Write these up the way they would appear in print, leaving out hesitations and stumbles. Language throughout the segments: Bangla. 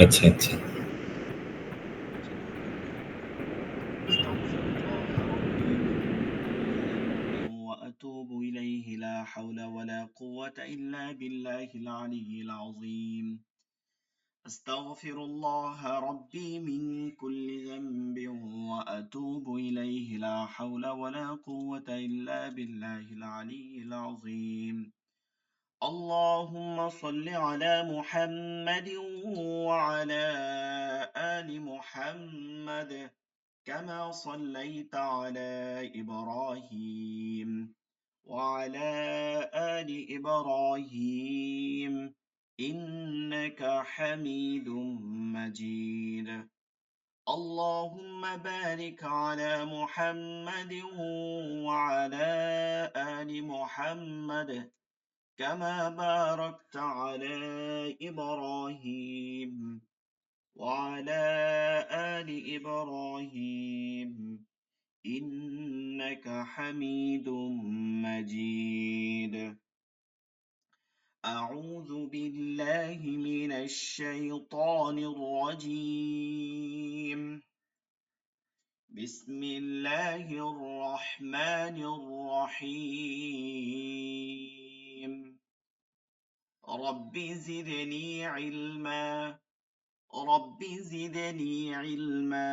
আচ্ছা, আচ্ছা। যেটা হলো আস্তাগফিরুল্লাহ রাব্বি মিন কুল্লি যানবিন ওয়া আতুবু ইলাইহি লা হাওলা ওয়া লা কুওয়াতা ইল্লা বিল্লাহিল আলিয়্যিল আযীম। أستغفر الله ربي من كل ذنب وأتوب إليه لا حول ولا قوة إلا بالله العلي العظيم. اللهم صل على محمد وعلى آل محمد كما صليت على إبراهيم وعلى آل إبراهيم إنك حميد مجيد. اللهم بارك على محمد وعلى آل محمد كما باركت على إبراهيم وعلى آل إبراهيم إنك حميد مجيد. أعوذ بالله من الشيطان الرجيم. بسم الله الرحمن الرحيم. رب زدني علما. رب زدني علما.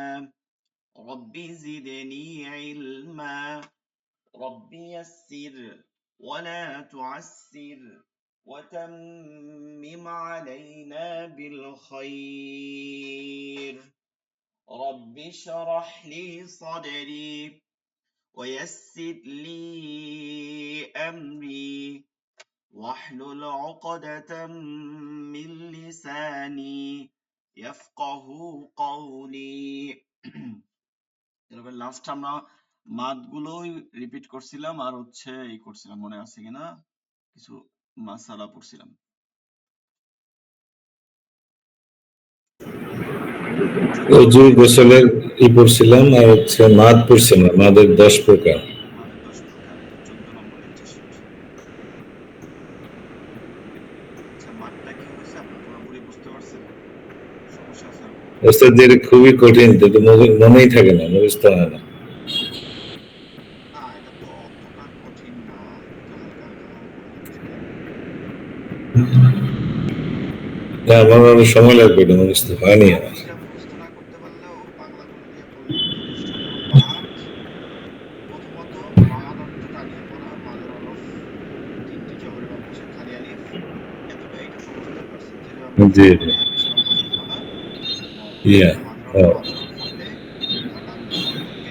رب زدني علما. رب يسر ولا تعسر وتمم علينا بالخير. رب اشرح لي صدري ويسر لي أمري واحلل عقدة من لساني يفقه قولي. এবার লাস্ট আমরা মাদগুলোই রিপিট করছিলাম আর হচ্ছে এই করছিলাম, মনে আছে কিনা কিছু মাসালা পড়ছিলাম। অজু গোসলের পড়ছিলাম আর হচ্ছে মাদ পড়ছিলাম, মাদের 10 প্রকার। মাদের 10 প্রকার, এটা 14 নম্বর লেকচার। আচ্ছা, মাদটা কি হয়েছে আপনার পুরোপুরি বুঝতে পারছেন? সমস্যা আছে আর কোনো? ওস্তাদের খুবই কঠিন, তো মনেই থাকে না, মুখস্থ হয় না। না, এটা তো অতটা কঠিন না, এটা হালকা হালকা ভাবে পড়লেই বুঝে যাবে। না, আমার অনেক সময় লাগবে, এটা মুখস্থ হয়নি আমার। এটা মুখস্থ না করতে পারলেও বাংলা করে দিয়ে পড়লেই যথেষ্ট। যেমন মাদ, প্রথমত মাদ অর্থটা নিয়ে পড়া, মাদের হরফ 3টি জবরের বাম পাশে খালি আলিফ, এইটা তো বুঝতেই পারছেন। যেটা আমরা জি, ফজর জি। পড়ি, হ্যাঁ, বেশির ভাগ ফজর পড়া মদ, ইয়া। এটা ও, মাদের হরফ থাকলে তার ডান দিকে হরফ থাকবে।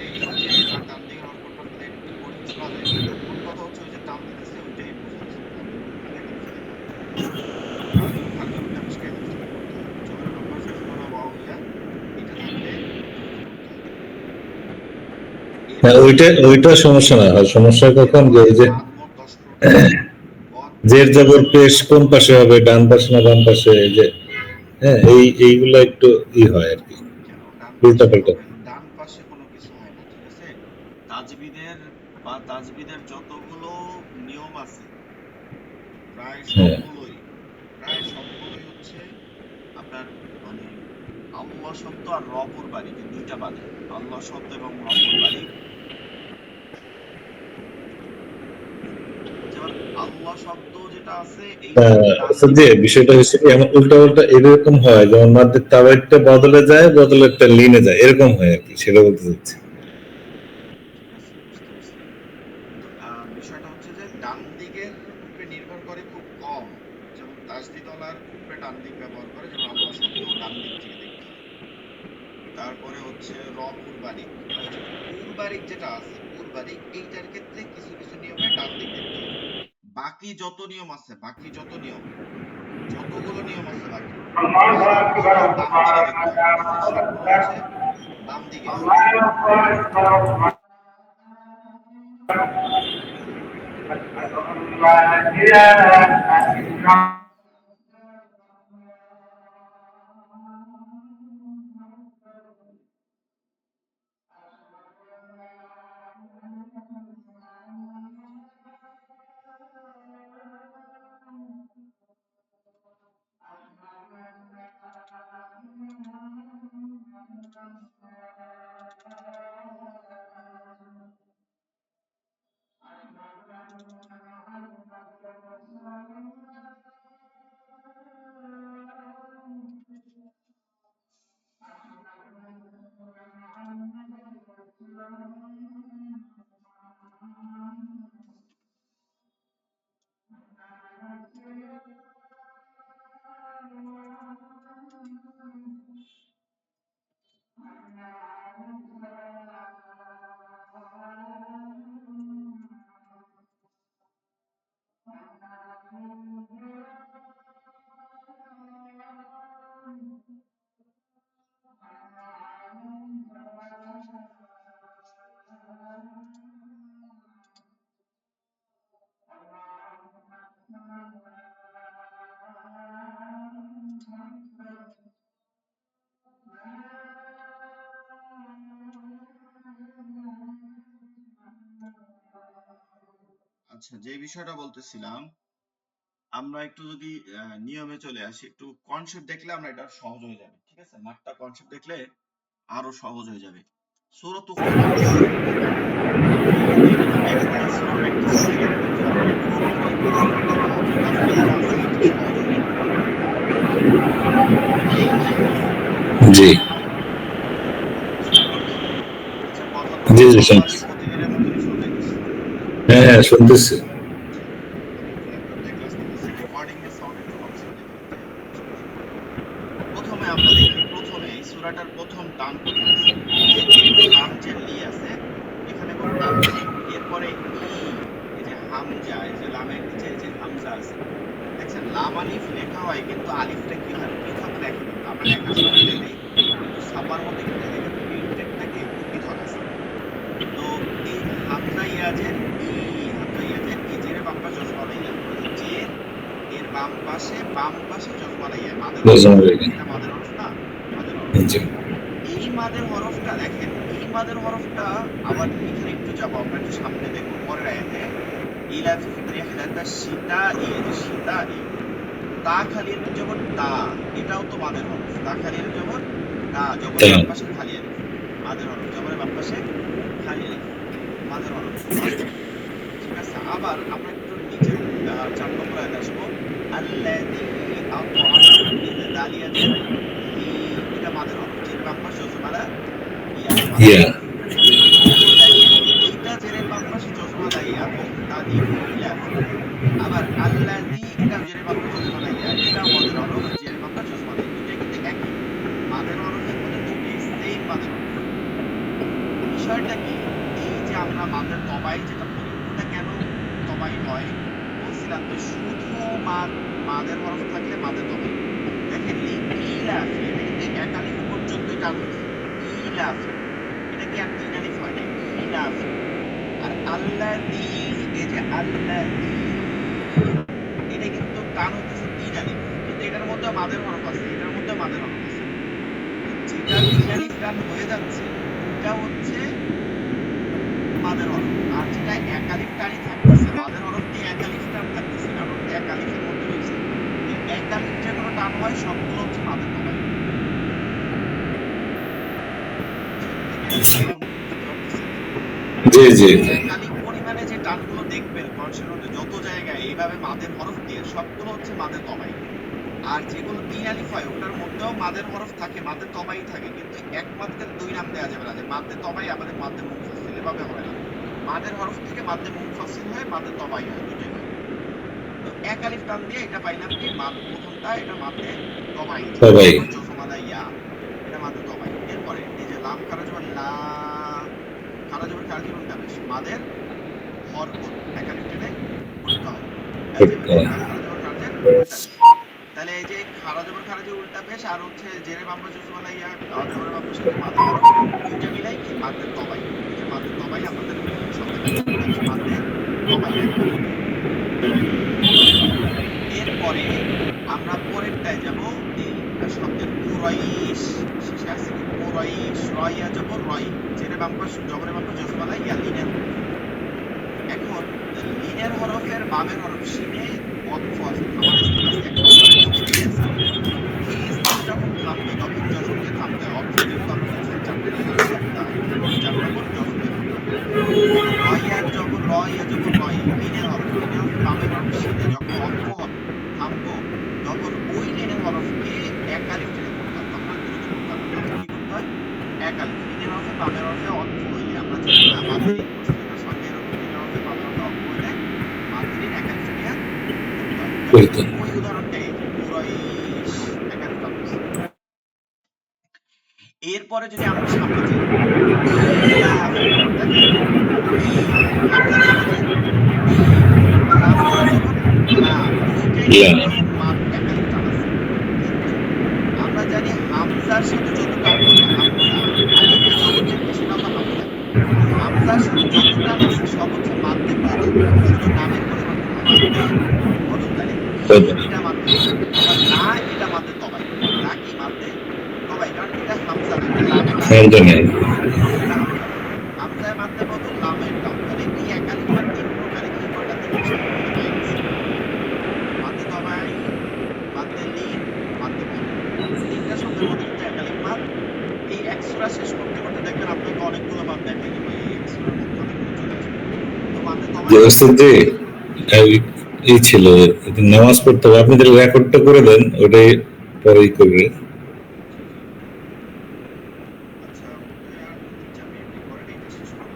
এই যে তার ডান দিকের হরফ কোনটা বলতে এটা একটু কঠিন শোনা যায়, কিন্তু মূল কথা হচ্ছে ওই যে টান দিতেছে ওইটাই বোঝাচ্ছে। আপনি লেখা লিখে দেখেন, কারণ খালি জবরটা মিশকাই দিতে হবে, পড়তে হয়। জবরের বাম পাশে জবর ওয়াও ইয়া, এটা থাকলে দ্রুত পড়তে হবে। হ্যাঁ, এরপরে ওইটা সমস্যা না, আর সমস্যা কখন যে এরপরে এই যে মাদ মোট 10 প্রকার। গণ, জের জবর পেশ কোন পাশে হবে, ডান পাশে না বাম পাশে, এই যে হ্যাঁ, এইগুলো একটু হয় আর কি, কেন ডান উল্টা পাশে পাল্টা। হবে? ডান পাশে কোনো কিছু হয় না, ঠিক আছে? তাজবিদের তাজবিদের যতগুলো নিয়ম আছে প্রায় হ্যাঁ, সবগুলোই প্রায় সবগুলোই হচ্ছে আপনার মানে আল্লাহ শব্দ আর রপুর বাড়ি, যে দুইটা বাদে আল্লাহ শব্দ এবং রপুর বাড়ি। যেমন আল্লাহ শব্দ যেটা আছে এইটার ডান আচ্ছা, যে দিকে বিষয়টা হচ্ছে কি, এমন উল্টা পাল্টা এরকম হয়, যেমন মাদের তাওয়াইটটা বদলে যায়, বদলেরটা লিনে যায়, এরকম হয় আর কি, সেটা বলতে চাচ্ছি। ঠিক আছে, বুঝতে পারছি। কিন্তু বিষয়টা হচ্ছে যে ডান দিকের উপরে নির্ভর করে খুব কম। যেমন তাজদিদওয়ালার ক্ষেত্রে ডান দিক ব্যবহার করে, যেমন আল্লাহ শব্দ ডান দিক থেকে দেখতে হয়। তারপরে হচ্ছে পূর্বারিক, ওই যে পূর্বারিক যেটা আছে পূর্বারিক, এইটার ক্ষেত্রে কিছু কিছু নিয়মে ডান দিক দেখতে হয়। বাকি যত নিয়ম আছে, বাকি যত নিয়ম, যতগুলো নিয়ম আছে বাকি সবগুলো বাম দিকে দেখতে হয়, ঠিক আছে? সবগুলো হচ্ছে বাম দিকে হয়। আচ্ছা, যে বিষয়টা বলতেছিলাম, আমরা একটু যদি নিয়মে চলে আসি, একটু কনসেপ্ট দেখলে আমরা এটা সহজ হয়ে যাবে। ঠিক আছে, মাঠটা কনসেপ্ট দেখলে আরো সহজ হয়ে যাবে। সূরাতুল হুমাজ, এখানে একটু এক্সারসাইজ বা প্র্যাকটিস করে গেলে দেখবেন আপনারা পুরোপুরি কনসেপ্টটা তাফসীরটা আস্তে আস্তে সহজ হয়ে যাবে। জি বুঝতে পারছেন? আচ্ছা, কথা তো জি জি নরমালি শুনতেছি। প্রতিদিনের মতনই শুনতেছি। হ্যাঁ হ্যাঁ শুনতেছি। আমি একটু ল্যাপটপ দিয়ে ক্লাস নিতেছি, রেকর্ডিং এর সাউন্ড একটু অপশন দেখি। যাই হোক, সমস্যা নেই। প্রথমে আমরা দেখি, প্রথমে এই সূরাটার প্রথম টান কোথায় আছে? এই যে লাম যে লি আছে, এখানে কোনো টান নেই। এরপরে এই যে হামজা, এই যে লামের নিচে এই যে হামজা আছে, দেখছেন লাম আলিফ লেখা হয় কিন্তু আলিফটা কি হয় পৃথক লেখে, কিন্তু আমরা লেখার সময় লেখি কিন্তু ছাপার মধ্যে কি লেখে কিন্তু প্রিন্টেডটাকে একটু পৃথক আছে। তো এই হামজা ইয়াজের হামজা ইয়াজের জেরে বাম পাশে জজমালা ইয়া, এই যে জের এর বাম পাশে জজমালা ইয়া, মাদের হরফ আছে, এটা মাদের হরফ না? মাদের হরফ। জি এই মাদের হরফটা দেখেন, এই মাদের হরফটা আবার এখানে একটু যাবো, আমরা একটু সামনে দেখবো পরের আয়াতে, ইলা ফি রিহলাতা সীতা যে সীতা তা খালির জবর তা, এটাও তো মাদের হরফ। তা খালির জবর তা, জবরের বাম পাশে খালি আলিফ, মাদের হরফ। জবরের বাম পাশে খালি আলিফ, মাদের হরফ। ঠিক আছে, আবার আমরা একটু নিচের 4 নম্বর আয়াতে আসবো। আল্লাযী আত'আমাহুম, এই যে দালিয়াজের লি, এটা মাদের হরফ। জের বাম পাশে জজমালা ইয়া, মাদের ইয়া হরফ। তো দেখেন এইটা জেরের বাম পাশে জজমালা ইয়া, মুক্তাদির ইলাফ। আবার আল্লাযী, এটা জেরের বাম পাশে জজমালা ইয়া, এটাও মাদের হরফ, জেরের বাম পাশে জজমালা ইয়া, দুইটাই কিন্তু একই মাদের হরফের মধ্যে, দুটোই সেম মাদের হরফ। বিষয়টা কি, এই যে আমরা মাদের তবাই যেটা পড়ি, ওটা কেন তবাই হয় বলছিলাম তো, শুধু মাদের হরফ থাকলে মাদের তবাই। দেখেন ইলাফি, এটা কিন্তু এক আলিফ পর্যন্তই টান হয়েছে, ইলাফি, এটা কি আর তিন আলিফ হয় না, ইলাফি। আর আল্লাযী, এই যে আল্লাযী, এটা কিন্তু টান হইতেছে তিন আলিফ, কিন্তু এটার মধ্যে মাদের হরফ আছে, এটার মধ্যে মাদের হরফ আছে। যেটা তিন আলিফ টান হয়ে যাচ্ছে ওটা হচ্ছে মাদের হরফ, আর যেটা এক আলিফ টানই থাকতেছে, মাদের হরফ দিয়ে এক আলিফ টান থাকতেছে, কারণ এক আলিফের মধ্যে রয়েছে। এক আলিফ যেগুলো টান হয় সবগুলো হচ্ছে মাদের তবাই। জি জি জি এক আলিফ পরিমাণে যে টানগুলো দেখবেন কনসের মধ্যে যত জায়গায় এইভাবে মাদের হরফ দিয়ে, সবগুলো হচ্ছে মাদের তবাই। আর যেগুলো তিন আলিফ হয় ওটার মধ্যেও মাদের হরফ থাকে, মাদের তবাই থাকে, কিন্তু এক মাদ্দের দুই নাম দেওয়া যাবে না, যে মাদ্দে তবাই আমাদের মাদ্দে মুনফাসিল, এভাবে হবে না। মাদের হরফ থেকে মাদ্দে মুনফাসিল হয়, মাদের তবাই হয়, দুটোই হয়। তো এক আলিফ টান দিয়ে এটা পাইলাম কি, প্রথমটা এটা মাদ্দে তবাই, সবাই জজমালা ইয়া, এটা মাদ্দে তবাই। এরপরে এই যে লাম খারা জবর লা, খারা জবর খারা জবর উল্টা পেশ, মাদের হরকত, এক আলিফ টেনে পড়তে হয়, এই যে লাম খারা জবর খারা জের উল্টা পেশ। তাহলে এই যে খারা জবর খারা জের উল্টা পেশ আর হচ্ছে জেরে বাম পাশে জজমালা ইয়া, জবরের বাম পাশে মাদের হরফ, দুইটা মিলাই কি মাদের তবাই। এই যে মাদের তবাই আমাদের সামনে পাইলাম, এটা হচ্ছে মাদের তবাই এক কথা। এরপরে আমরা পরেরটায় যাব, এই শব্দের কুরাইশ, শেষে আছে কি কুরাইশ, রয়া জবর রয়, জেরে বাম পাশে জবরের বাম পাশে জজমালা ইয়া, লিনের। এখন লিনের হরফের বামের হরফ শিনে ওয়াকফ আছে, থামার স্থান আছে, এক নম্বরে নিচে কি আছে, এই স্থানে যখন থামবে তখন জজম দিয়ে থামতে হয়। অর্থ যেহেতু আমরা বলছিলাম 4টে লিনের মধ্যে একটা, এখানে 4 নম্বর জজম দিয়ে থামতে হবে। রয়া জবর রয়, লিনের হরফ, লিনের হরফের বামের হরফ শিনে যখন ওয়াকফ হবে, থামবো, তখন ওই লিনের হরফকে এক আলিফ টেনে পড়তে হয়, তখন আর দ্রুত পড়তে হবে না, তখন কি করতে হয়, এক আলিফ। লিনের হরফে বামের হরফে ওয়াকফ হইলে, আমরা যে মাঝরিন করছি এটার সঙ্গে এরকম, লিনের হরফে বামের হরফে ওয়াকফ হইলে মাঝরিন এক আলিফ টেনে পড়তে হয়। যেমন ওই উদাহরণটাই, কুরাইশ, এক আলিফ টান হইছে। এরপরে যদি আমরা সামনে যাই, ইলাফি, দেখেন হামজা ইয়াজের লাম খারা জবর লা, দুইটাই কিন্তু এক আলিফ টান আছে। কিন্তু আমরা জানি হামজার সাথে যত টান হবে, হামজা আলিফে জবর থাকবে সেটাও তো হামজা, তো হামজার সাথে যত টান আছে সব হচ্ছে মাদ্দে বদল, শুধু নামের পরিবর্তন হয়, মাদ্দে বদল। তাহলে এটা মাদ্দে বদল, আবার লা এটা মাদ্দে তবাই, লা কি মাদ্দে তবাই, কারণ এটা হামজা না, এটা লামের টান, এটা হামজা না, হামজায় মাদ্দে বদল, লামের টান। তাহলে এই এক আলিফটা তিন প্রকারে কি কয়টা, তিনটা মধ্যে কিন্তু একাধিক মাদ। এই এক সূরা শেষ করতে করতে দেখবেন আপনাকে অনেকগুলো মাদ দেখাই দেবো, এই এক সূরার মধ্যে অনেকগুলো চলে আসবে। তো মাদে যে তবাই ওস্তাদ জি, এই ছিল একটু নামাজ পড়তে হবে, আপনি যদি রেকর্ডটা করে দেন ওটাই পরেই করবে। জি জি। আচ্ছা বোধহয় আর 3-4 মিনিটই, পরে এটা শেষ করব।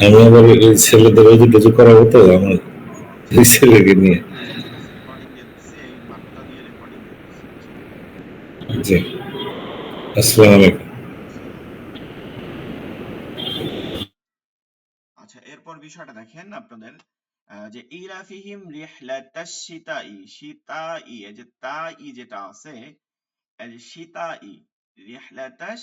আমি আবার এই ছেলেদের ওই টুজু করাবো তো আমার ও আচ্ছা এই আচ্ছা। ছেলেকে নিয়ে। আচ্ছা ঠিক আছে, রেকর্ডিং দিয়ে দিতেছি, এই মাঠটা দিয়ে রেকর্ডিং দিয়ে দিতেছি। আচ্ছা। জি, আসসালামু আলাইকুম। আসসালাম। আচ্ছা এরপর বিষয়টা দেখেন আপনাদের, যে ইলাফিহিম রিহলাতাশ শিতাই, শিতাই এই যে তাই যেটা আছে, এই যে শিতাই, রিহলাতাশ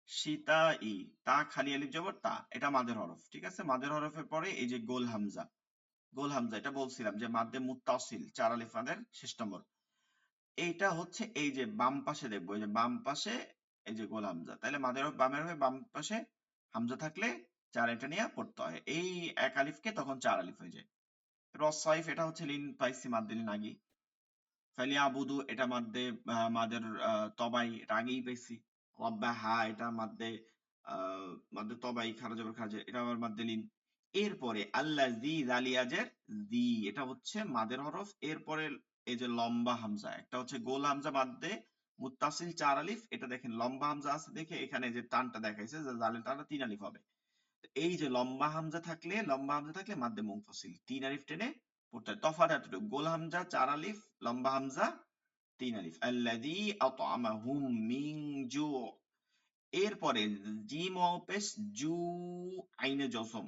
শিতাই, তা খালি আলিফ জবর তা, এটা মাদের হরফ, ঠিক আছে। মাদের হরফের পরে এই যে গোল হামজা, গোল হামজা এটা বলছিলাম যে মাদ্দে মুত্তাসিল 4 আলিফ মাদের শেষ নম্বর। এইটা হচ্ছে এই যে বাম পাশে দেখবো, এই যে বাম পাশে এই যে গোল হামজা, তাহলে মাদের হরফ বামের হয়ে বাম পাশে হামজা থাকলে 4 এটা নিয়ে পড়তে হয়, এই এক আলিফকে তখন 4 আলিফ হয়ে যায়। রসাইফ এটা হচ্ছে লিন পাইছি মাদ্দে লিন আগি। ফালিয়াবুদু এটা মাদ্দে মাদের তবাই এটা আগেই পাইছি। রব্বাহা এটা মাদ্দে মাদ্দে তবাই খারা জবর খাজে, এটা আবার মাদ্দে লিন। এরপরে আল্লাযী জালিয়াজের জি, এটা হচ্ছে মাদের হরফ। এরপরে এই যে লম্বা হামজা, একটা হচ্ছে গোল হামজা মাদ্দে মুত্তাসিল 4 আলিফ, এটা দেখেন লম্বা হামজা আছে দেখে এখানে যে টানটা দেখাইছে যে জালের টানটা 3 আলিফ হবে। এই যে লম্বা হামজা থাকলে, লম্বা হামজা থাকলে মাদ্দে মুনফাসিল 3 আলিফ টেনে পড়তে হয়। তফাৎ এতটুকু, গোল হামজা 4 আলিফ, লম্বা হামজা 3 আলিফ। আল্লাযী আত'আমাহুম মিন জু'। এরপরে জিম ওয়াও পেশ জু, আইনে জজম।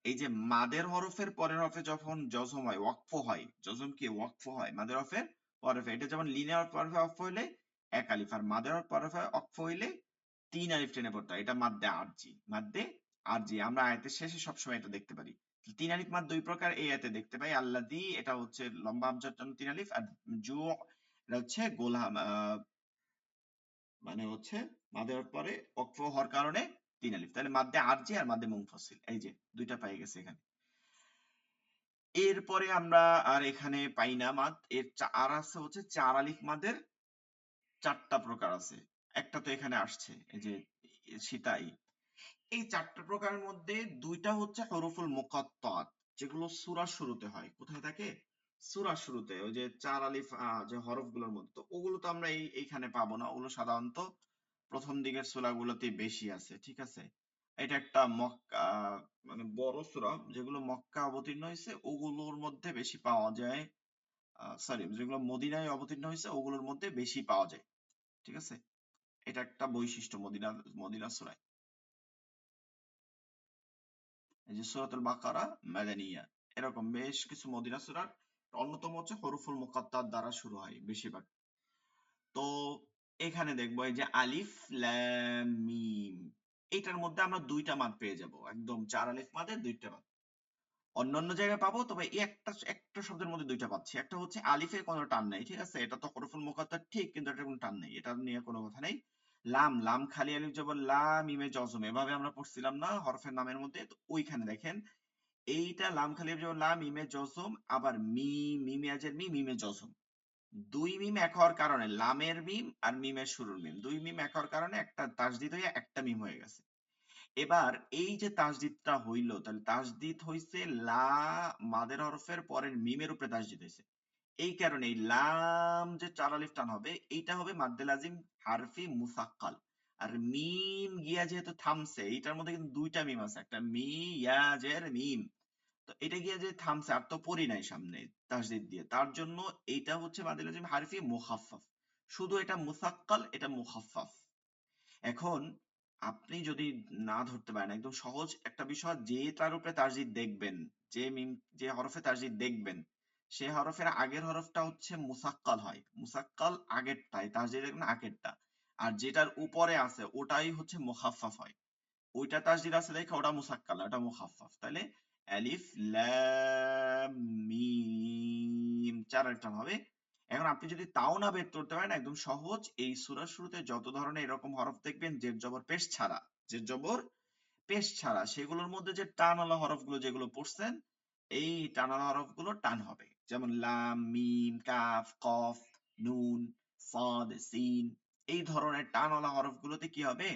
এই যে মাদের হরফের পরের হরফে যখন জজম হয়, ওয়াকফ হয়, জজম কি ওয়াকফ হয় মাদের হরফের পরের হরফে, এটা যেমন লিনিয়ার হরফে ওয়াকফ হইলে 1 আলিফ, আর মাদের পরের হরফে ওয়াকফ হইলে 3 আলিফ টেনে পড়তে হয়। এটা মাদ্দে আরজি, মাদ্দে আরজি আমরা আয়াতের শেষে সবসময় এটা দেখতে পারি। 3 আলিফ মাদ দুই প্রকার এই আয়াতে দেখতে পাই। আল্লাযী এটা হচ্ছে লম্বা হামজার জন্য 3 আলিফ, আর জু এটা হচ্ছে গোল মানে হচ্ছে মাদের পরে ওয়াকফ হওয়ার কারণে 3 আলিফ। তাহলে মাদ্দে আরজি আর মাদ্দে মুনফাসিল, এই যে দুইটা পেয়ে গেছে এখানে। এরপরে আমরা আর এখানে পাই না মাদ, এর আর আছে হচ্ছে 4 আলিফ মাদের 4টা প্রকার আছে। একটা তো এখানে আসছে এই যে সিতাই। এই 4টা প্রকারের মধ্যে দুইটা হচ্ছে হরফুল মুকাত্তাত, যেগুলো সূরার শুরুতে হয়। কোথায় থাকে? সূরার শুরুতে, ওই যে 4 আলিফ যে হরফগুলোর মধ্যে। তো ওগুলো তো আমরা এইখানে পাবো না, ওগুলো সাধারণত প্রথম দিকের সূরাগুলোতে বেশি আছে, ঠিক আছে। এটা একটা মক্কা মানে বড় সূরা, যেগুলো মক্কা অবতীর্ণ হয়েছে ওগুলোর মধ্যে বেশি পাওয়া যায়। সরি, যেগুলো মদিনায় অবতীর্ণ হয়েছে ওগুলোর মধ্যে বেশি পাওয়া যায়, ঠিক আছে। এটা একটা বৈশিষ্ট্য মদিনা, মদিনা সূরায়। এই যে সূরাতুল বাকারা মাদানিয়া, এরকম বেশ কিছু মদিনা সূরার অন্যতম হচ্ছে হরফুল মুকাত্তাত দ্বারা শুরু হয় বেশিরভাগ। তো এখানে দেখবো এই যে আলিফ লাম মিম, এটার মধ্যে আমরা দুইটা মাদ পেয়ে যাব, একদম 4 আলিফ মাদের দুইটা মাদ। অন্যান্য জায়গায় পাবো, তবে এই একটা একটা শব্দের মধ্যে দুইটা পাচ্ছি। একটা হচ্ছে আলিফে কোনো টান নাই, ঠিক আছে, এটা তো হরফুল মুকাত্তার ঠিক, কিন্তু এটা কোনো টান নেই, এটা নিয়ে কোনো কথা নেই। লাম, লাম খালি আলিফ জবর লা, মিমে জজম, এভাবে আমরা পড়ছিলাম না হরফের নামের মধ্যে, তো ওইখানে দেখেন এইটা লাম খালি আলিফ জবর লা, মিমে জজম, আবার মিম, মিমে আজের মি, মিমে জজম। দুই মিম এক হওয়ার কারণে, লামের মিম আর মিমের শুরুর মিম, দুই মিম এক হওয়ার কারণে একটা তাসদিদ হয়ে একটা মিম হয়ে গেছে। এবার এই যে তাসদিদটা হইলো, তাহলে তাসদিদ হইছে লা, মাদের হরফের পরের মিমের উপরে তাসদিদ হইছে। এই কারণে এই লাম যে 4 আলিফ টান হবে, এইটা হবে মাদ্দে লাজিম হারফি মুসাক্কাল। আর মিম গিয়া যেহেতু থামছে, এইটার মধ্যে কিন্তু দুইটা মিম আছে, একটা মি ইয়াজের মিম, তো এটা গিয়া যে থামছে, আর তো পড়ি নাই সামনে তাসদিদ দিয়ে, তার জন্য এইটা হচ্ছে মাদ্দে লাজিম হারফি মুখাফফাফ। শুধু এটা মুসাক্কাল, এটা মুখাফফাফ। এখন আপনি যদি না ধরতে পারেন, একদম সহজ একটা বিষয়, যে তার উপরে তাসদিদ দেখবেন, যে মিম, যে হরফে তাসদিদ দেখবেন, সে হরফের আগের হরফটা হচ্ছে মুসাক্কাল হয়, মুসাক্কাল আগেরটাই, তাসদিদ দেখবেন আগেরটা। আর যেটার উপরে আছে ওটাই হচ্ছে মুখাফফাফ হয়, ওইটা তাসদিদ আছে দেখে ওটা মুসাক্কাল, ওটা মুখাফফাফ। তাহলে আলিফ লাম মিম 4 আলিফ টান হবে। এখন আপনি যদি তাও না বের করতে পারেন, একদম সহজ, এই সূরার শুরুতে যত ধরনের এরকম হরফ দেখবেন জের জবর পেশ ছাড়া, জের জবর পেশ ছাড়া, সেগুলোর মধ্যে যে টানওয়ালা হরফগুলো যেগুলো পড়ছেন, এই টানওয়ালা হরফগুলো টান হবে। যেমন লাম, মিম, কাফ, কফ, নুন, সাদ, সিন, এই ধরনের টানওয়ালা হরফগুলোতে কি হবে?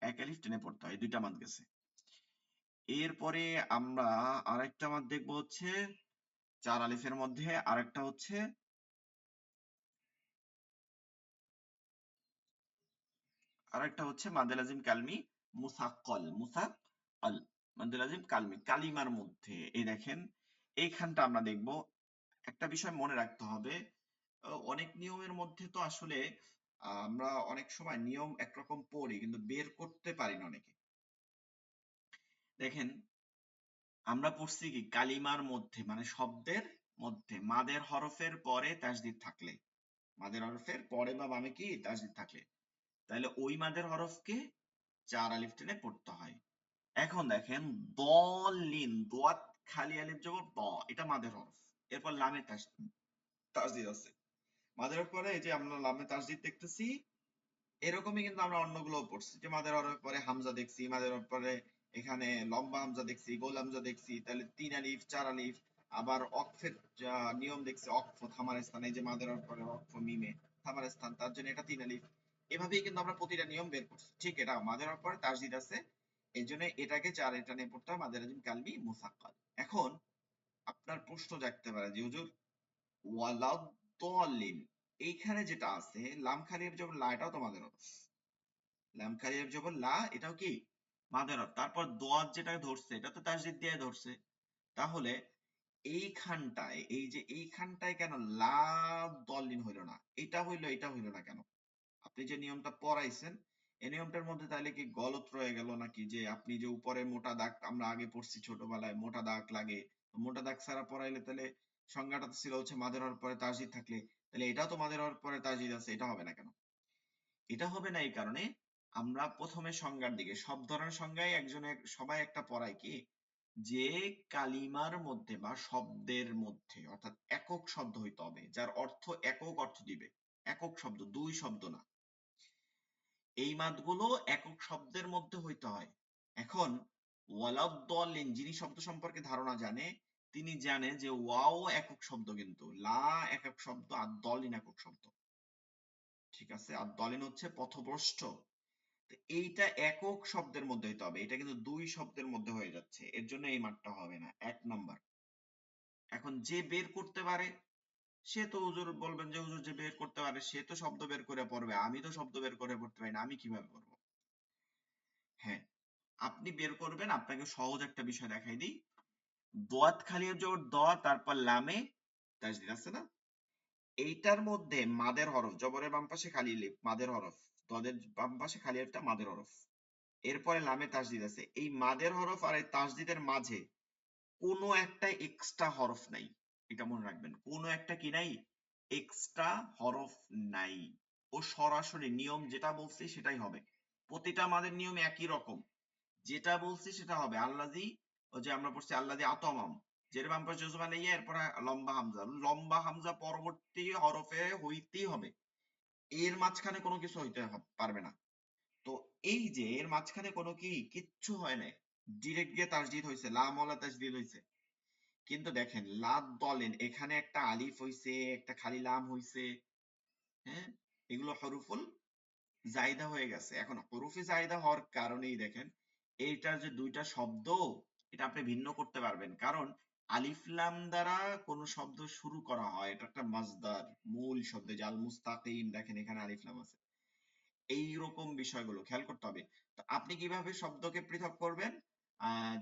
এক আলিফ টেনে পড়তে হয়। দুইটা মাদ গেছে। এরপরে আমরা আরেকটা মাদ দেখবো হচ্ছে 4 আলিফের মধ্যে আরেকটা হচ্ছে মাদে লাজিম কালমি মুসাক্কল। মাদে লাজিম কালমি কালিমার মধ্যে। এই দেখেন এইখানটা আমরা দেখব। একটা বিষয় মনে রাখতে হবে, অনেক নিয়মের মধ্যে তো আসলে আমরা অনেক সময় নিয়ম একরকম পড়ি কিন্তু বের করতে পারি না অনেকে। দেখেন আমরা পড়ছি কি কালিমার মধ্যে মানে শব্দের মধ্যে মাদের হরফের পরে তাসদিদ থাকলে, মাদের হরফের পরে বা বামে কি তাসদিদ থাকলে, তাহলে ওই মাদের হরফকে 4 আলিফ টেনে পড়তে হয়। এখন দেখেন দলিন, দোয়াত খালি আলিফ জবর দ, এটা মাদের হরফ। এরপর লামে তাসদিদ আছে। মাদের পরে এই যে আমরা লামে তাসদিদ দেখতেছি, এরকমই কিন্তু আমরা অন্যগুলো পড়ছি, যে মাদের হরফের পরে হামজা দেখছি, মাদের হরফের পরে এখানে লম্বা হামজা দেখছি, গোল হামজা দেখছি, তাহলে 3 আলিফ 4 আলিফ। আবার অক্ফের নিয়ম দেখছি, অক্ফ থামার স্থান, এই যে মাদের হরফের পরে অক্ফ মিমে থামার স্থান, তার জন্য এটা 3 আলিফ। এভাবেই কিন্তু আমরা প্রতিটা নিয়ম বের করছি। ঠিক, এটা মাদের হরফের পরে তাসদিদ আছে, এই জন্য এটাকে 4 এটা নিয়ে পড়তে হয়, মাদের লাজিম কালমি মুসাক্কাল। এখন আপনার প্রশ্ন জাগতে পারে যে হুজুর ওয়ালাদ-দলিন, এইখানে যেটা আছে লাম খালির জবর লা, এটাও তো মাদের হরফ। লাম খালির জবর লা, এটাও কি মাদের হরফ। তারপর দোয়াত যেটা ধরছে এটা তো তাসদিদ দিয়ে ধরছে। তাহলে এইখানটায়, এই যে এইখানটায় কেন লা দলিন হইল না, এটা হইলো এটা হইলো না কেন? আপনি যে নিয়মটা পড়াইছেন এই নিয়মটার মধ্যে তাহলে কি গলত রয়ে গেল নাকি? যে আপনি যে উপরে মোটা দাগ, আমরা আগে পড়ছি ছোটবেলায় মোটা দাগ লাগে, মোটা দাগ ছাড়া পড়াইলে তাহলে সংজ্ঞাটা তো ছিল হচ্ছে মাদের হওয়ার পরে তাসদিদ থাকলে, তাহলে এটাও তো মাদের হওয়ার পরে তাসদিদ আছে, এটা হবে না কেন? এটা হবে না এই কারণে, আমরা প্রথমে সংজ্ঞার দিকে, সব ধরনের সংজ্ঞায় একজনের সবাই একটা পড়ায় কি, যে কালিমার মধ্যে বা শব্দের মধ্যে অর্থাৎ একক শব্দ হইতে হবে, যার অর্থ একক অর্থ দিবে, একক শব্দ, দুই শব্দ না। এই মাদগুলো একক শব্দের মধ্যে হইতে হয়। এখন ওয়ালাদ-দলিন, যিনি শব্দ সম্পর্কে ধারণা জানে তিনি জানে যে ওয়াও একক শব্দ, কিন্তু লা একক শব্দ, আর দলিন একক শব্দ। ঠিক আছে, আর দলিন হচ্ছে পথভ্রষ্ট। তো এইটা একক শব্দের মধ্যে হইতে হবে, এটা কিন্তু দুই শব্দের মধ্যে হয়ে যাচ্ছে, এর জন্য এই মানটা হবে না, 1 নাম্বার। এখন যে বের করতে পারে সে তো হুজুর বলবেন যে হুজুর যে বের করতে পারে সে তো শব্দ বের করে পড়বে, আমি তো শব্দ বের করে পড়তে পারি না, আমি কিভাবে করবো? হ্যাঁ, আপনি বের করবেন। আপনাকে সহজ একটা বিষয় দেখাই দিই। দোয়াত খালির জোর দ, তারপর লামে তাসদিদ আছে না, এইটার মধ্যে মাদের হরফ, জবরের বাম পাশে খালি লিপ মাদের হরফ, দদের বাম পাশে খালি লিপটা মাদের হরফ, এরপরে লামে তাসদিদ আছে। এই মাদের হরফ আর এই তাসদিদের মাঝে কোনো একটা এক্সট্রা হরফ নাই, এটা মনে রাখবেন, কোনো একটা কি নাই, এক্সট্রা হরফ নাই। ও সরাসরি নিয়ম যেটা বলছি সেটাই হবে, প্রতিটা মাদের নিয়ম একই রকম, যেটা বলছি সেটা হবে। আল্লাজি, ওই যে আমরা পড়ছি আল্লাজি আতমাম, যের বাম পাশে জজমা নেই, এরপরে লম্বা হামজা, লম্বা হামজা পরবর্তী হরফে হইতেই হবে, এর মাঝখানে কোনো কিছু হইতে পারবে না। তো এই যে এর মাঝখানে কোনো কিচ্ছু হয় না, ডিরেক্ট গিয়ে তাসদিদ হইছে, লাম ওয়ালা তাসদিদ হইছে। কিন্তু দেখেন লাদ দলেন, এখানে একটা আলিফ হইছে, একটা খালি লাম হইছে, হ্যাঁ, এগুলো হরফুল জায়দা হয়ে গেছে। এখন হরফে জায়দা হওয়ার কারণেই দেখেন এইটার যে দুইটা শব্দ, এটা আপনি ভিন্ন করতে পারবেন, কারণ আলিফ লাম দ্বারা কোন শব্দ শুরু করা হয়, এটা একটা মাজদার, মূল শব্দ, যে আল মুস্তাকিম, দেখেন এখানে আলিফ লাম আছে। এইরকম বিষয়গুলো খেয়াল করতে হবে। তো আপনি কিভাবে শব্দকে পৃথক করবেন,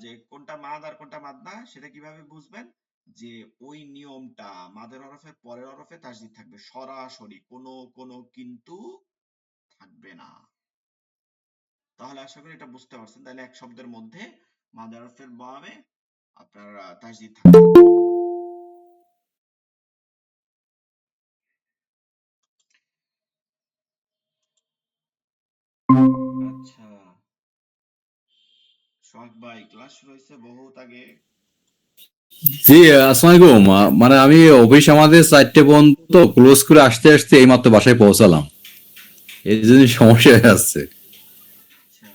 যে কোনটা মাদ আর কোনটা মাদ না, সেটা কিভাবে বুঝবেন? যে ওই নিয়মটা, মাদের হরফের পরের হরফে তাসদিদ থাকবে সরাসরি, কোনো কোনো কিন্তু থাকবে না। তাহলে আশা করি এটা বুঝতে পারছেন। তাহলে এক শব্দের মধ্যে মাদার হরফের বামে আপনার তাসদিদ থাকবে। আচ্ছা, সোহাগ ভাই, ক্লাস শুরু হয়েছে বহুত আগে। জি, আসসালামু আলাইকুম। মানে আমি অফিস আমাদের 4টে পর্যন্ত ক্লোজ করে আসতে আসতে এইমাত্র বাসায় পৌঁছালাম, এই জন্য সমস্যা হয়ে আসছে। আচ্ছা,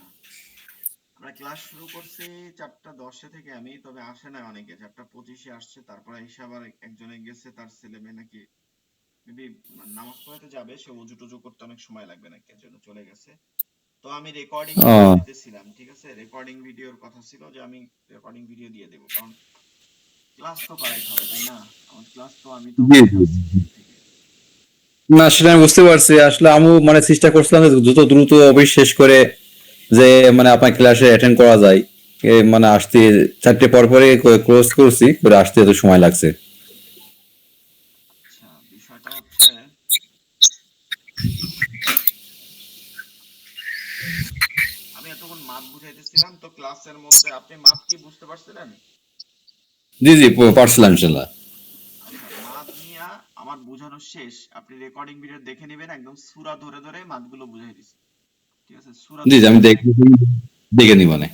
আমরা ক্লাস শুরু করছি 4টা 10-এ থেকে আমি, তবে আসে না অনেকে, চ্যাপ্টার 25-এ আসছে, তারপরে এসে আবার একজনে গেছে তার ছেলে মেয়ে নাকি মেবি নামাজ পড়াতে যাবে, সে ওযু টুজু করতে অনেক সময় লাগবে নাকি, এর জন্য চলে গেছে। তো আমি রেকর্ডিং ও ভিডিও দিতেছিলাম, ঠিক আছে, রেকর্ডিং ভিডিওর কথা ছিল যে আমি রেকর্ডিং ভিডিও দিয়ে দেবো, কারণ ক্লাস তো করাইতে হবে তাই না, আমার ক্লাস তো আমি তো জি উঠে জি। আসছি স্কুল থেকে। না সেটা আমি বুঝতে পারছি, আসলে আমি মানে চেষ্টা করছিলাম যে দ্রুত দ্রুত অফিস শেষ করে যে মানে আপনার ক্লাসে অ্যাটেন্ড করা যায়, মানে আসতে 4টে পর পরে ক্লোজ করছি, করে আসতে এত সময় লাগছে। আচ্ছা, বিষয়টা হচ্ছে আমি এতক্ষণ মাপ বুঝাইতেছিলাম, তো ক্লাসের মধ্যে আপনি মাপ কি বুঝতে পারছিলেন? জি জি, পারছিলাম ইনশাল্লাহ। আচ্ছা, মাদ নিয়া আমার বোঝানো শেষ, আপনি রেকর্ডিং ভিডিও দেখে নেবেন, একদম সূরা ধরে ধরে মাদগুলো বুঝাই দিছি, ঠিক আছে, সূরা জি ধরে জি, আমি ধরে দেখে বুঝাই। দেখে নি মানে।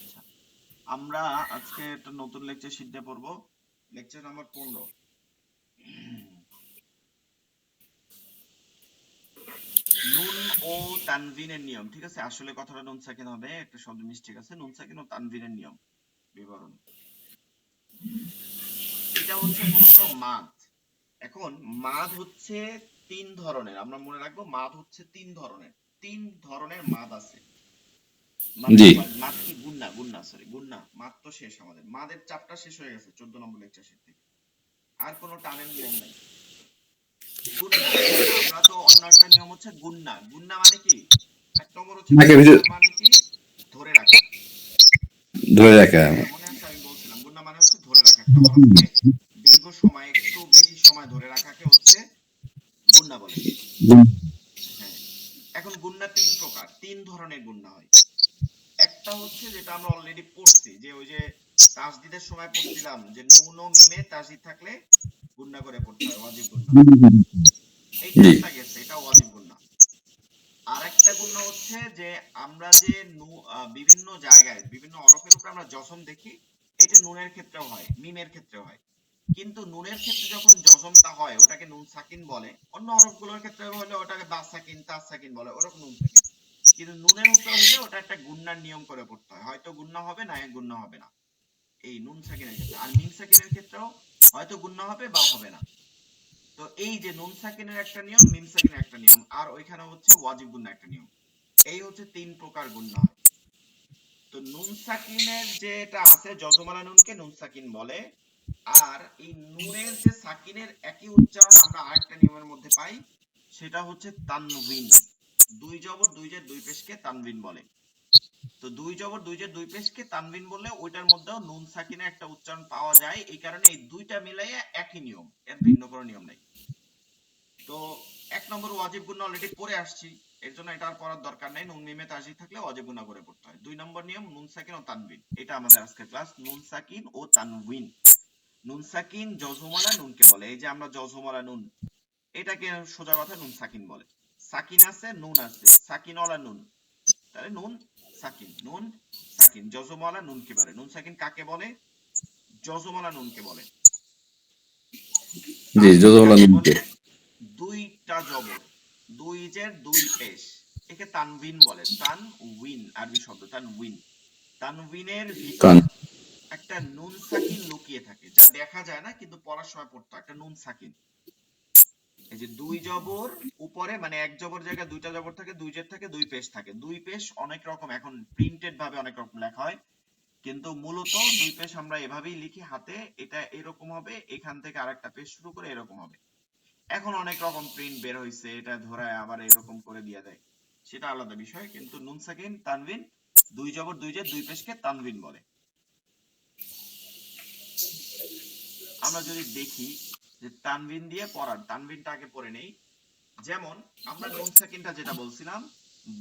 আচ্ছা, আমরা আজকে একটা নতুন লেকচার শিখতে পড়বো, লেকচার নাম্বার 15। নুন ও তানভিনের নিয়ম, ঠিক আছে, আসলে কথাটা নুন সাকিন হবে, একটা শব্দ মিস্টেক আছে, নুন সাকিন ও তানভিনের নিয়ম বিবরণ। এটা হচ্ছে মূলত মাদ। এখন মাদ হচ্ছে তিন ধরনের, আমরা মনে রাখবো মাদ হচ্ছে তিন ধরনের মাদ আছে। মাদের জি মাদ কি, গুন্না, সরি গুন্না, মাদ তো শেষ, আমাদের মাদের চাপটা শেষ হয়ে গেছে 14 নম্বর লেকচার শিট থেকে, আর কোনো টানের নিয়ম নাই। গুন্না, আমরা তো অন্য একটা নিয়ম হচ্ছে গুন্না। গুন্না মানে কি, এক নম্বর হচ্ছে নাকের ভিতর গুন্না মানে কি, ধরে রাখা। ধরে রাখা। তাই না, মনে আছে আমি বলছিলাম গুন্না মানে হচ্ছে ধরে রাখা, একটা হরফকে দীর্ঘ সময়, একটু বেশি সময় ধরে রাখাকে হচ্ছে গুন্না বলে। হ্যাঁ, এখন গুন্না তিন প্রকার, তিন ধরনের গুন্না হয়। একটা হচ্ছে যেটা আমরা অলরেডি পড়ছি, যে ওই যে তাসদিদের সময় পড়ছিলাম, যে নুন ও মিমে তাসদিদ থাকলে গুন্না করে পড়তে হয়, ওয়াজিব গুন্না। এইটা জি একটা গেছে, এটা ওয়াজিব গুন্না। আর একটা গুন্না হচ্ছে যে আমরা যে বিভিন্ন জায়গায় বিভিন্ন হরফের উপর আমরা জজম দেখি, এটা নুনের ক্ষেত্রেও হয়, মিমের ক্ষেত্রেও হয়। কিন্তু নুনের ক্ষেত্রে যখন জজমটা হয় ওটাকে নুন সাকিন বলে, অন্য হরফগুলোর ক্ষেত্রে হলে ওটাকে বা সাকিন, তা সাকিন বলে, ওরকম নুন সাকিন। কিন্তু নুনের উপরে হলে ওটা একটা গুন্নার নিয়ম করে পড়তে হয়, হয়তো গুন্না হবে না গুন্না হবে না, এই নুন সাকিনের ক্ষেত্রে। আর মিম সাকিনের ক্ষেত্রেও হয়তো গুন্না হবে বা হবে না। তো এই যে নুন সাকিনের একটা নিয়ম, মিম সাকিনের একটা নিয়ম, আর ওইখানে হচ্ছে ওয়াজিব গুন্না একটা নিয়ম, এই হচ্ছে তিন প্রকার গুন্না হয়। তো নুন সাকিনের যেটা আছে, যজমালা নুনকে নুন সাকিন বলে। আর এই নুনের যে সাকিনের একই উচ্চারণ আমরা আরেকটা নিয়মের মধ্যে পাই, সেটা হচ্ছে তানভিন। দুই জবর দুই জের দুই পেশকে তানভিন বলে। তো দুই জবর দুই জের দুই পেশকে তানভিন বললে ওইটার মধ্যেও নুন সাকিনের একটা উচ্চারণ পাওয়া যায়, এই কারণে এই দুইটা মিলাইয়া একই নিয়ম, এর ভিন্ন কোনো নিয়ম নাই। তো এক নম্বর ওয়াজিব গুন্না অলরেডি পড়ে আসছি, এর জন্য এটা আর পড়ার দরকার নাই, নুন মিমে তাসদিদ থাকলে ওয়াজিব গুন্না করে পড়তে হয়। দুই নম্বর নিয়ম নুন সাকিন ও তানবিন, এটা আমাদের আজকের ক্লাস, নুন সাকিন ও তানবিন। নুন সাকিন জজমওয়ালা নুনকে বলে, এই যে আমরা জজমওয়ালা নুন, এটাকে সোজা কথা নুন সাকিন বলে। সাকিন আছে নুন আছে, সাকিনওয়ালা নুন, তাহলে নুন সাকিন, নুন সাকিন। জজমওয়ালা নুনকে বলে, নুন সাকিন কাকে বলে, জজমওয়ালা নুনকে বলে। জি, তানবিন যতগুলো কাকে নিতে। বলে, দুইটা জবর, দুই জের দুই পেশ, একে তানভিন বলে। তানউইন, আরবি শব্দ তানউইন। তানভিনের ভিতর কান। একটা নুন সাকিন লুকিয়ে থাকে, যা দেখা যায় না কিন্তু পড়ার সময় পড়তো, একটা নুন সাকিন। এই যে দুই জবর উপরে, মানে এক জবর জায়গায় দুইটা জবর থাকে, দুই জের থাকে, দুই পেশ থাকে। দুই পেশ অনেক রকম, এখন প্রিন্টেড ভাবে অনেক রকম লেখা হয়, কিন্তু মূলত দুই পেশ আমরা এভাবেই লিখি হাতে, এটা এরকম হবে, এখান থেকে আরেকটা পেশ শুরু করে এরকম হবে। এখন অনেক রকম প্রিন্ট বের হইছে, এটা ধরায় আবার এরকম করে দিয়ে দেয়, সেটা আলাদা বিষয়, কিন্তু নুন সাকিন তানভিন, দুই জবর দুই জের দুই পেশকে তানভিন বলে। আমরা যদি দেখি যে তানভিন দিয়ে পড়ার, তানভিনটা আগে পড়ে নেই। যেমন আমরা নুন সাকিনটা যেটা বলছিলাম,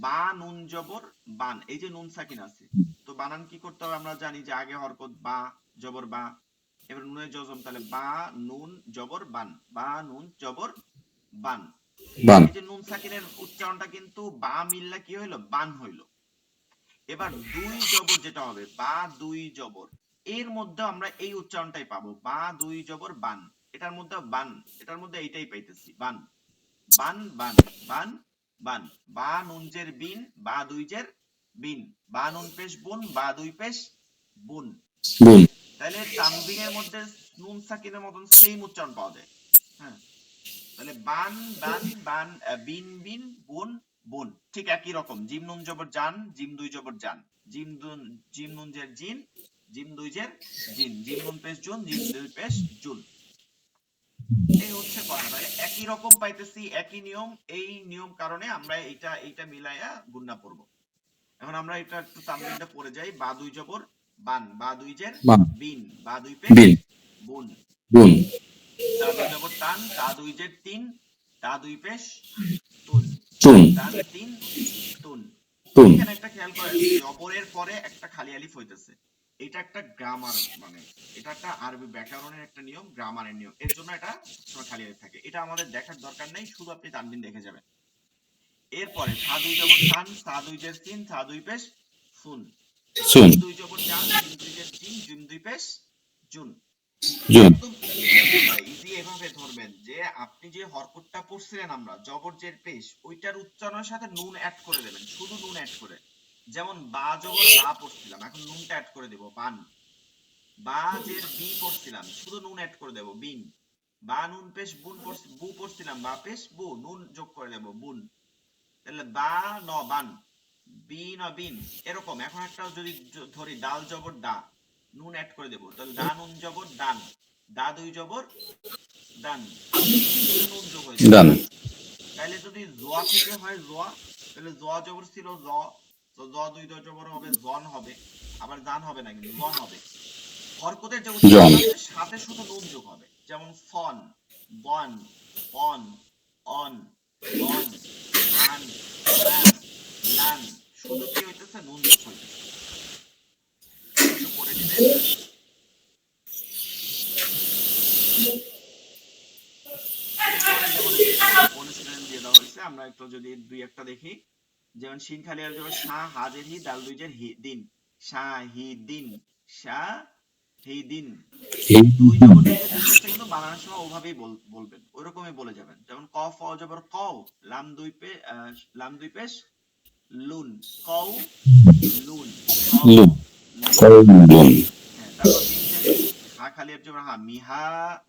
বা নুন জবর বান, এই যে নুন সাকিন আছে, তো বানান কি করতে হবে আমরা জানি, যে আগে হরকত বা, জবর বা, এবার নুনের জজম, তাহলে বা নুন জবর বান, বা নুন জবর বান। বান। এই যে নুন সাকিনের উচ্চারণটা কিন্তু বা মিললা কি হইলো, বান হইলো। এবার দুই জবর যেটা হবে, বা দুই জবর, এর মধ্যে আমরা এই উচ্চারণটাই পাবো, বা দুই জবর বান, এটার মধ্যে বান, এটার মধ্যে এইটাই পাইতেছি, বান, বান বান, বান বান। বা নুন জের বিন, বা দুই জের বিন, বা নুন পেশ বুন, বা দুই পেশ বুন। বুন। তাহলে তানবিনের মধ্যে নুন সাকিনের মতন সেম উচ্চারণ পাওয়া যায়। হ্যাঁ, তাহলে বান বান বান, বিন বিন, বুন বুন, ঠিক একই রকম। জিম নুন জবর জান, জিম দুই জবর জান, জিম নুন জের জিন, জিম দুই জের জিন, জিম নুন পেশ জুন, জিম দুই পেশ জুন। এই হচ্ছে কথা। তাহলে একই রকম পাইতেছি, একই নিয়ম। এই নিয়ম কারণে আমরা এইটা মিলাইয়া গুন্না পড়বো। এখন আমরা এটা একটু তানবিনটা পড়ে যাই। বা দুই জবর বান, বা দুই জের বান। বিন, বা দুই পেশ বিন। বুন, বুন। তা দুই জবর তান, তা দুই জের তিন, তা দুই পেশ তুন, তুন। তান তিন তুন। তুন। এখানে একটা খেয়াল করেন, জবরের পরে একটা খালি আলিফ হইতেছে। এটা একটা গ্রামার, মানে এটা একটা আরবি ব্যাকরণের একটা নিয়ম, গ্রামারের নিয়ম। এর জন্য এটা সবসময় খালি আলিফ থাকে। এটা আমাদের দেখার দরকার নেই, শুধু আপনি তানবিন দেখে যাবেন। এরপরে সা দুই জবর সান, সা দুই জের সিন, সা দুই পেশ সুন, সুন। জিম দুই জবর জান, জিম দুই জের জিন, জিম দুই পেশ জুন। জুন। একদম ইজি ভাই, ইজি। এভাবে ধরবেন যে আপনি যে হরকতটা পড়ছিলেন আমরা জবর জের পেশ, ওইটার উচ্চারণের সাথে নুন অ্যাড করে দেবেন, শুধু নুন অ্যাড করে। যেমন বা জবর বা পড়ছিলাম, এখন নুনটা অ্যাড করে দেব, বান। বা জের বি পড়ছিলাম, শুধু নুন অ্যাড করে দেব, বিন। বা নুন পেশ বুন বু পড়ছিলাম, বা পেশ বু, নুন যোগ করে দেব, বুন। তাহলে বা ন বান, বি ন বিন, এরকম। এখন একটা যদি ধরি ডাল জবর দা, নুন অ্যাড করে দেব, তাহলে দা নুন জবর দান, দা দুই জবর দান, শুধু নুন যোগ হয়েছে, দান। দান। তাহলে যদি জোয়া থেকে হয় জোয়া, তাহলে জোয়া জবর ছিল জ, তো জ দুই জবর হবে জন হবে, আবার দান হবে না, কিন্তু জন হবে। হরকতের যে জন। উচ্চারণ আছে সাথে শুধু নুন যোগ হবে, যেমন ফন, বন, অন, অন, বন, আন, বান, লান, শুধু কি হইতেছে, নুন যোগ হইতেছে। একটু পড়ে দিবেন। এরপরে যেমন অনুশীলন দিয়ে দেওয়া হয়েছে, আমরা একটু যদি দুই একটা দেখি। যেমন শিন খালি আলিফ জবর শাহ, হাজের হি, দাল দুই জের হি, দিন, শাহিদিন, শাহিদিন। দুই জবর দুই জের জিনিসটা কিন্তু বানানোর সময় ওভাবেই বলবেন, ওইরকমই বলে যাবেন। যেমন কফ অ জবর কও, লাম দুই পেশ লুন, কও লুন, কও লুন। লুন। লুন। হ্যাঁ, তারপর মিম জের মি, হা খালি আলিফ জবর হা, মিহা,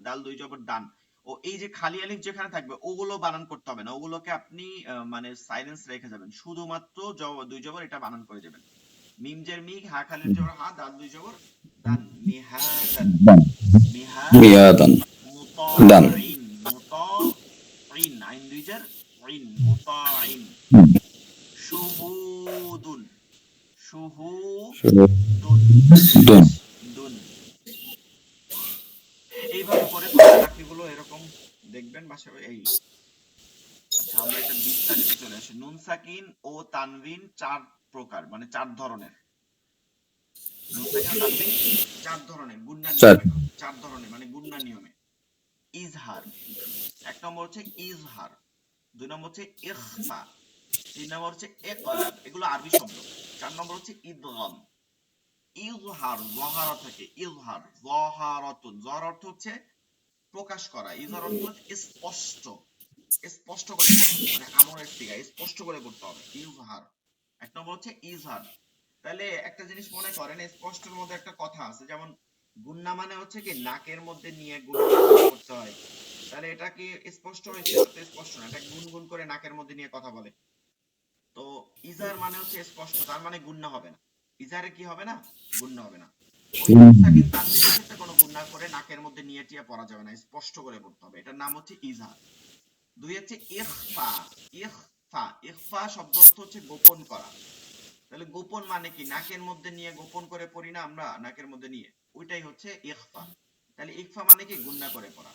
দাল দুই জবর দান। ও এই যে খালি আলিফ যেখানে থাকবে ওগুলো বানান করতে হবে না, ওগুলোকে আপনি মানে সাইলেন্স রেখে যাবেন, শুধুমাত্র দুই জবর এটা বানান করে যাবেন। মিম জের মি, হা খালি আলিফ জবর হা, দাল দুই জবর দান, মিহাদান, দান। মিহা, মিয়াদান। দান। মুতাইন, মুতাইন, আইন দুই জের ইন, মুতাইন। শুহুদুন, শুহুদুন, দুই দুন। পেশ দুন। এইভাবে করে বাকি বাকিগুলো এরকম দেখবেন বাসায়। এই আচ্ছা, আমরা এটা বিস্তারিত চলে আসি। নুন সাকিন ও তানবিন চার প্রকার, মানে চার ধরনের। নুন সাকিন ও তানবিন চার ধরনের, গুণনা চার। নিয়মে, চার ধরনের মানে গুণনা নিয়মে। ইজহার, এক নম্বর হচ্ছে ইজহার, দুই নম্বর হচ্ছে ইখফা, তিন নম্বর হচ্ছে ইকলাব, এগুলো আরবি শব্দ। চার নম্বর হচ্ছে ইদগাম। ইজহার, জহারা থেকে ইজহার, জহারাতুন, জহার অর্থ হচ্ছে প্রকাশ করা, ইজহার অর্থ হচ্ছে স্পষ্ট, স্পষ্ট করে করা, মানে আমরের সিগা, স্পষ্ট করে করতে হবে ইজহার। এক নম্বর হচ্ছে ইজহার। তাহলে একটা জিনিস মনে করেন, স্পষ্টের মধ্যে একটা কথা আছে, যেমন গুন্না মানে হচ্ছে কি নাকের মধ্যে নিয়ে গুনগুন করে করতে হয়। তাহলে এটা কি স্পষ্ট হয়েছে? এটা তো স্পষ্ট না, এটা গুনগুন করে নাকের মধ্যে নিয়ে কথা বলে। তো ইজহার মানে হচ্ছে স্পষ্ট, তার মানে গুন্না হবে না। ইজহারে কি হবে না? গুন্না হবে না। ওই নুন সাকিন তানবিনের ক্ষেত্রে কোনো গুন্না করে নাকের মধ্যে নিয়ে টিয়ে পড়া যাবে না, স্পষ্ট করে পড়তে হবে, এটার নাম হচ্ছে ইজহার। দুই হচ্ছে ইখফা। ইখফা, ইখফা শব্দ অর্থ হচ্ছে গোপন করা। তাহলে গোপন মানে কি? নাকের মধ্যে নিয়ে গোপন করে পড়ি না আমরা, নাকের মধ্যে নিয়ে, ওইটাই হচ্ছে ইখফা। তাহলে ইখফা মানে কি? গুন্না করে পড়া।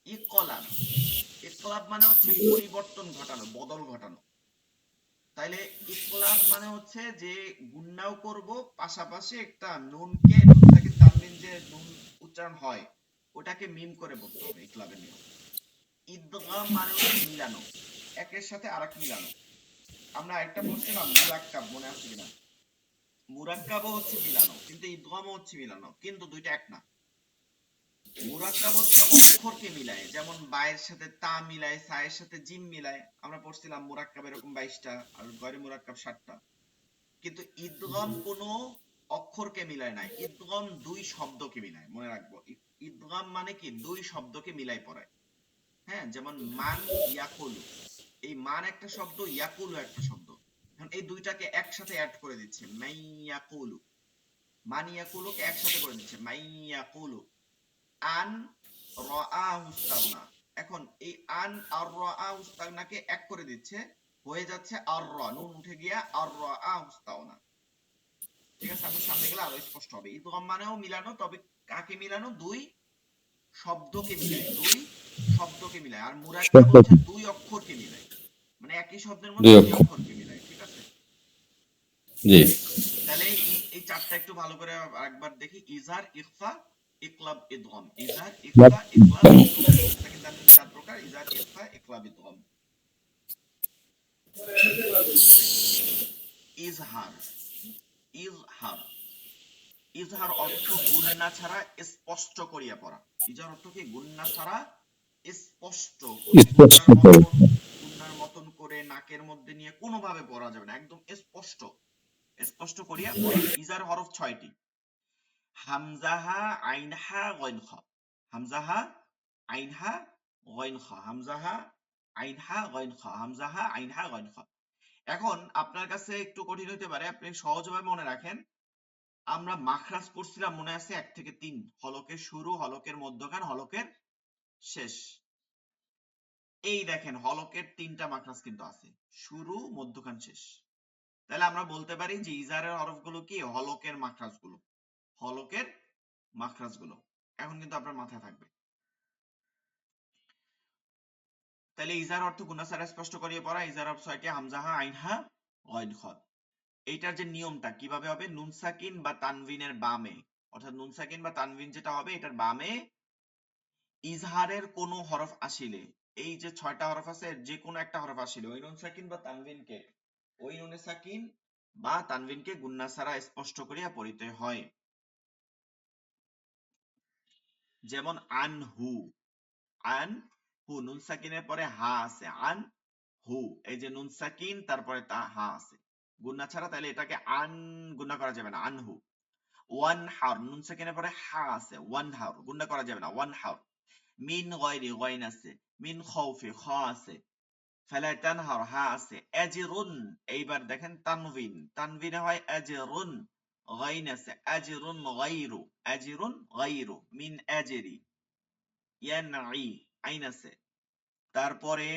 ইকলাব, ইকলাব মানে হচ্ছে পরিবর্তন ঘটানো, বদল ঘটানো। তাইলে ইকলাব মানে হচ্ছে যে গুন্নাও করব, পাশাপাশি একটা নুনকে, নুন সাকিন তানবিন যে নুন উচ্চারণ হয় ওটাকে মিম করে পড়তে হবে, ইকলাবের নিয়ম। ইদগাম মানে হচ্ছে মিলানো, একের সাথে আরেক মিলানো। আমরা একটা পড়ছিলাম মুরাক্কাব, মনে আছে কিনা? মুরাক্কাবও হচ্ছে মিলানো, কিন্তু ইদগামও হচ্ছে মিলানো, কিন্তু দুইটা এক না। মুরাক্কাব হচ্ছে অক্ষরকে মিলায়, যেমন বায়ের সাথে তা মিলায়, সায়ের সাথে জিম মিলায়। আমরা পড়ছিলাম মুরাক্কাব এরকম 22টা, আর গয়রে মুরাক্কাব 60টা। কিন্তু ইদগাম কোনো অক্ষরকে মিলায় না, ইদগম দুই শব্দকে মিলায়, মনে রাখবো। ইদগম মানে কি দুই শব্দকে মিলাই পড়ায়। হ্যাঁ, যেমন মান ইয়াকুলু, এই মান একটা শব্দ, ইয়াকুলু একটা শব্দ। এখন এই দুইটাকে একসাথে অ্যাড করে দিচ্ছে, মাইয়াকুলু, মান ইয়াকুলুকে একসাথে করে দিচ্ছে মাইয়াকুলু। আন রাআহু ইস্তাগনা, এখন এই আন আর রাআহু ইস্তাগনাকে এক করে দিচ্ছে, হয়ে যাচ্ছে আর রা, নুন উঠে গিয়া আর রাআহু ইস্তাগনা। ঠিক আছে, আমরা সামনে গেলে আরো স্পষ্ট হবে। ইদগম মানেও মিলানো, তবে কাকে মিলানো? দুই শব্দকে মিলায়, দুই শব্দকে মিলায়। আর মুরাক্কাব হচ্ছে দুই অক্ষরকে মিলায়, মানে একই শব্দের মধ্যে দুই দুই অক্ষর। অক্ষরকে মিলায়। ঠিক আছে, জি। তাহলে এই চারটা একটু ভালো করে একবার দেখি। ইজহার, ইখফা, ইকলাব, ইদগম। ইজহার, ইখফা, ইকলাব, ইদগম। নুন সাকিন তানবিন চার প্রকার: ইজহার, ইখফা, ইকলাব, ইদগম। ইজহার, ইজহার, ইজহার অর্থ গুন্না ছাড়া স্পষ্ট করিয়া পড়া। ইজহার অর্থ কি? গুন্না ছাড়া স্পষ্ট, কোনো স্পষ্ট করে। গুন্নার মতন করে নাকের মধ্যে নিয়ে কোনোভাবে পড়া যাবে না, একদম স্পষ্ট, স্পষ্ট করিয়া পড়া। ইজহার হরফ 6টি: হামজাহা, আইনহা, গইনখা। হামজাহা, আইনহা, গইনখা। হামজাহা, আইনহা, গইনখা। হামজাহা, আইনহা, গইনখা। এখন আপনার কাছে একটু কঠিন হতে পারে, আপনি সহজভাবে মনে রাখেন। আমরা মাখরাজ করছিলাম, মনে আছে, 1 থেকে 3, হলকের শুরু, হলকের মধ্যখান, হলকের শেষ। এই দেখেন হলকের 3টা মাখরাজ কিন্তু আছে, শুরু, মধ্যখান, শেষ। তাহলে আমরা বলতে পারি যে ইজারের হরফগুলো কি? হলকের মাখরাজগুলো, হলকের মাখরাজগুলো। এখন কিন্তু আপনার মাথায় থাকবে। তাহলে ইজার অর্থ গুন্না ছাড়া স্পষ্ট করিয়ে পড়া। ইজার অর্থ 6টি: হামজাহা, আইনহা, গইন, খ। এইটার যে নিয়মটা কিভাবে হবে? নুন সাকিন বা তানভিনের বামে, অর্থাৎ নুন সাকিন বা তানভিন যেটা হবে এটার বামে ইজহারের কোন হরফ আসিলে, এই যে 6টা হরফ আছে, যে কোনো একটা হরফ আসিলে ওই নুন সাকিন বা তানভিনকে, ওই নুনে সাকিন বা তানভিনকে গুন্না ছাড়া স্পষ্ট করিয়া পড়িতে হয়। যেমন আনহু, আন হু, নুন সাকিনের পরে হা আছে, আন হু, এই যে নুন সাকিন তারপরে তা হা আছে, গুন্না ছাড়া, তাহলে এটাকে আন গুন্না করা যাবে না, আনহু। ওয়ান হার, নুন সাকিনের পরে হা আছে, ওয়ান হার, গুন্না করা যাবে না, ওয়ান হার। মিন গয়রি, গয়ন আছে। মিন খাউফি, খ আছে। ফালা তানহার, হা আছে। আজরুন, এইবার দেখেন তানভিন, তানভিনে হয় আজরুন, গাইন আছে। আজরুন গাইরু, আজরুন গাইরু। মিন আজরি, ইয়ানঈ, আইন আছে। তারপরে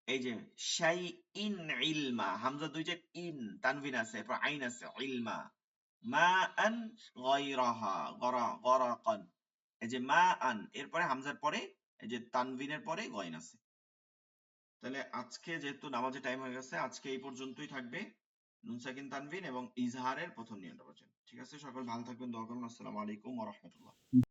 এই যে শাইইন ইলমা, হামজা দুই যে, ইন তানভিন আছে, এরপর আইন আছে, ইলমা। মা আন গায়রাহা, গরাকান, এই যে মা আন, এরপরে হামজার পরে এই যে তানভিনের পরে গয়ন আছে। তাহলে আজকে যেহেতু নামাজের টাইম হয়ে গেছে, আজকে এই পর্যন্তই থাকবে নুন সাকিন তানভিন এবং ইজহারের প্রথম নিয়মটা পর্যন্ত। ঠিক আছে, সকল ভালো থাকবেন, দোয়া করুন। আসসালামু আলাইকুম ওয়া রাহমাতুল্লাহ।